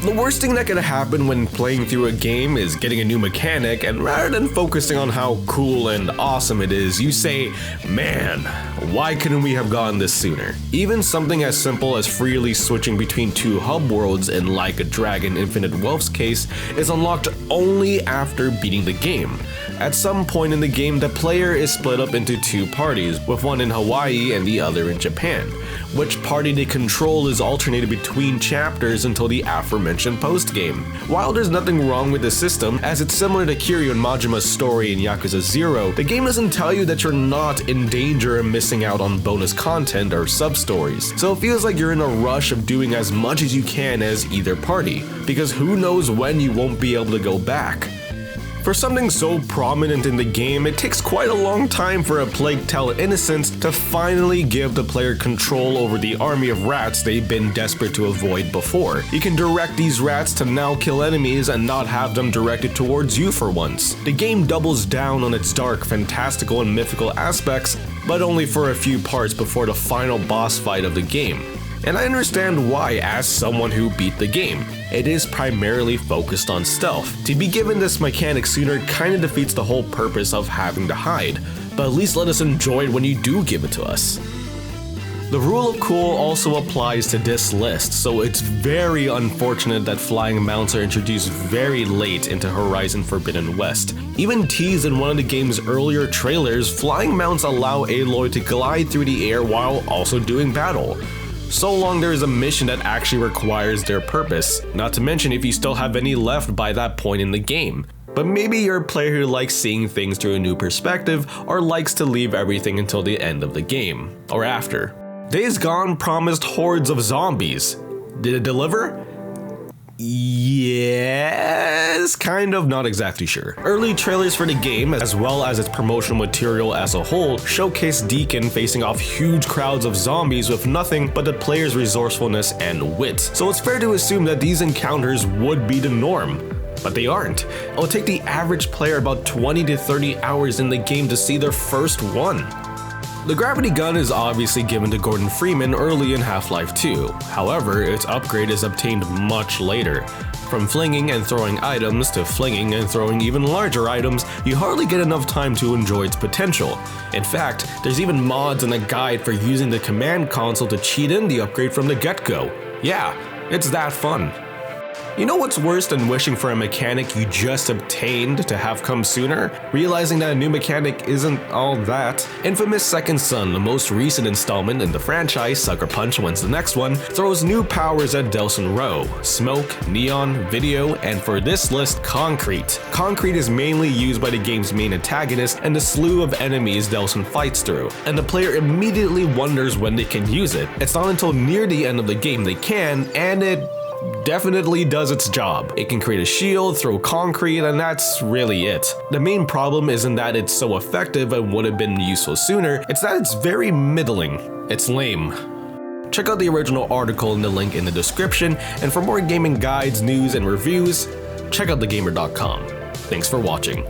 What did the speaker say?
The worst thing that could happen when playing through a game is getting a new mechanic, and rather than focusing on how cool and awesome it is, you say, man, why couldn't we have gotten this sooner? Even something as simple as freely switching between two hub worlds in Like a Dragon Infinite Wealth's case is unlocked only after beating the game. At some point in the game, the player is split up into two parties, with one in Hawaii and the other in Japan. Which party they control is alternated between chapters until the aforementioned post-game. While there's nothing wrong with the system, as it's similar to Kiryu and Majima's story in Yakuza 0, the game doesn't tell you that you're not in danger of missing out on bonus content or sub-stories. So it feels like you're in a rush of doing as much as you can as either party, because who knows when you won't be able to go back. For something so prominent in the game, it takes quite a long time for A Plague Tale: Innocence to finally give the player control over the army of rats they've been desperate to avoid before. You can direct these rats to now kill enemies and not have them directed towards you for once. The game doubles down on its dark, fantastical, and mythical aspects, but only for a few parts before the final boss fight of the game. And I understand why, as someone who beat the game. It is primarily focused on stealth. To be given this mechanic sooner kinda defeats the whole purpose of having to hide, but at least let us enjoy it when you do give it to us. The rule of cool also applies to this list, so it's very unfortunate that flying mounts are introduced very late into Horizon Forbidden West. Even teased in one of the game's earlier trailers, flying mounts allow Aloy to glide through the air while also doing battle. So long there is a mission that actually requires their purpose, not to mention if you still have any left by that point in the game. But maybe you're a player who likes seeing things through a new perspective, or likes to leave everything until the end of the game, or after. Days Gone promised hordes of zombies. Did it deliver? Yes, kind of, not exactly sure. Early trailers for the game, as well as its promotional material as a whole, showcased Deacon facing off huge crowds of zombies with nothing but the player's resourcefulness and wit. So it's fair to assume that these encounters would be the norm. But they aren't. It'll take the average player about 20 to 30 hours in the game to see their first one. The gravity gun is obviously given to Gordon Freeman early in Half-Life 2, however, its upgrade is obtained much later. From flinging and throwing items to flinging and throwing even larger items, you hardly get enough time to enjoy its potential. In fact, there's even mods and a guide for using the command console to cheat in the upgrade from the get-go. Yeah, it's that fun. You know what's worse than wishing for a mechanic you just obtained to have come sooner? Realizing that a new mechanic isn't all that. Infamous Second Son, the most recent installment in the franchise, Sucker Punch when's the next one, throws new powers at Delsin Row: smoke, neon, video, and for this list, concrete. Concrete is mainly used by the game's main antagonist and the slew of enemies Delsin fights through, and the player immediately wonders when they can use it. It's not until near the end of the game they can, and it definitely does its job. It can create a shield, throw concrete, and that's really it. The main problem isn't that it's so effective and would have been useful sooner, it's that it's very middling. It's lame. Check out the original article in the link in the description, and for more gaming guides, news, and reviews, check out thegamer.com. Thanks for watching.